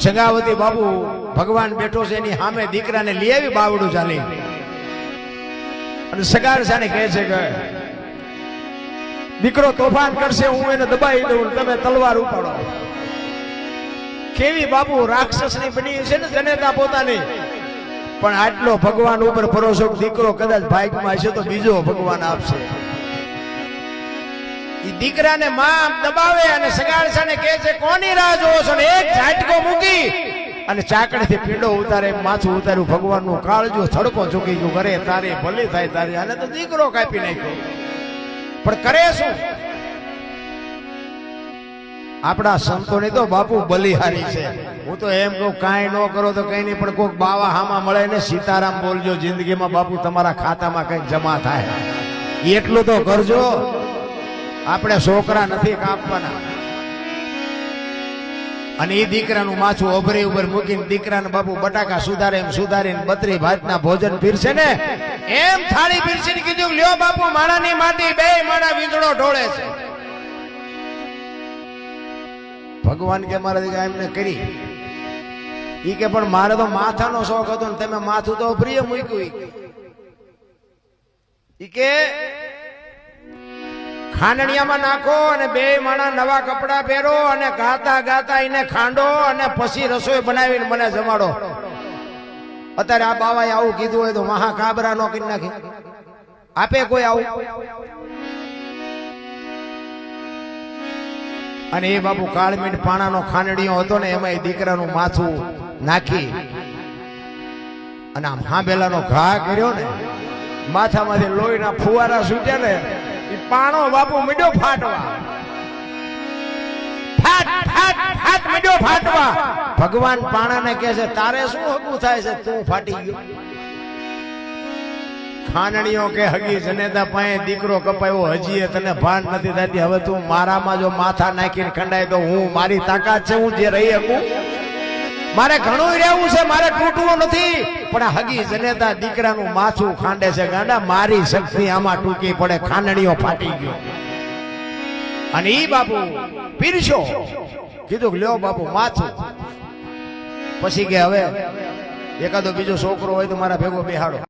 છંગાવતી બાપુ ભગવાન બેઠો છે એની સામે દીકરાને લઈ આવી બાવડું ચાલી અને સગાર સાને કહે છે કે દીકરો તોફાન કરશે હું એને દબાઈ દઉં તમે તલવાર ઉપાડો. કેવી બાપુ રાક્ષસની બની છે ને જનેતા પોતાની, પણ આટલો ભગવાન ઉપર ભરોસો દીકરો કદાચ ભાગ્યમાં હશે તો બીજો ભગવાન આપશે. ઈ દીકરાને માં દબાવે અને સગાડસાને કહે છે કોની રાહ જોવો છો, ને એક ઝાટકો મૂકી અને ચાકડીથી પીંડો ઉતારે માથું ઉતાર્યું. ભગવાનનું કાળજો થડકો ચૂકી ગયું. કરે તારી ભલી થાય તારી. આને તો દીકરો કાપી નાખ્યો, પણ કરે શું? આપણા સંતોની તો બાપુ બલિહારી છે. હું તો એમ કહું કાંઈ ન કરો તો કઈ નહીં, પણ કોઈક બાવા હામાં મળે ને સીતારામ બોલજો જિંદગીમાં બાપુ તમારા ખાતામાં કઈક જમા થાય એટલું તો કરજો. આપણે છોકરા નથી કાપવાના. અને એ દીકરાનું માથું ઓભરી ઉપર મૂકીને દીકરાને બાપુ બટાકા સુધારે એમ સુધારીને 32 ભાતના ભોજન પીરસે ને એમ થાળી પીરસીને કીધું લ્યો બાપુ માણાની માટી બે માણા વીજળો ઢોળે છે. ભગવાન કે મારા દીકરા એમને કરી ઈ કે પણ મારે તો માથાનો શોખ હતો ને તમે માથું તો પ્રિય મૂક્યું. ઈ કે ખાંડણીયામાં નાખો અને બે માણા નવા કપડા પહેરો અને ગાતા ગાતા એને ખાંડો અને પછી રસોઈ બનાવીને મને જમાડો. અત્યારે આ બાવાએ આવું કીધું હોય તો મહા કાબરા નો કરી નાખે. આપે કોઈ આવું? અને એ બાપુ કાળમીન પાણાનો ખાંડણીયો હતો ને એમાં એ દીકરાનું માથું નાખી અને આમ હાંભેલાનો ઘા કર્યો ને માથામાંથી લોહીના ફુવારા છૂટ્યા ને એ પાણો બાપુ મીડ્યો ફાટવા. ફાટ ફાટ ફાટ મીડ્યો ફાટવા. ભગવાન પાણાને કહે છે તારે શું હગું થાય છે તું ફાટી ગયો? ખાંડણીઓ કે હગી જનેતા પાસે દીકરો કપાયો હજી તને ભાન નથી થતી. હવે તું મારામાં જો માથા નાખીને ખંડાય તો હું મારી તાકાત છે હું જે રહી શકું? મારે ઘણું રહેવું છે, મારે તૂટવું નથી. પણ આ હગી જનેતા દીકરાનું માથું ખાંડે છે. ગાંડા મારી શક્તિ આમાં ટૂંકી પડે. ખાંડણીઓ ફાટી ગયો અને ઈ બાપુ પીરશો કીધું લ્યો બાપુ માથું. પછી કે હવે એકાદો બીજો છોકરો હોય તો મારા ભેગો બેહાડો.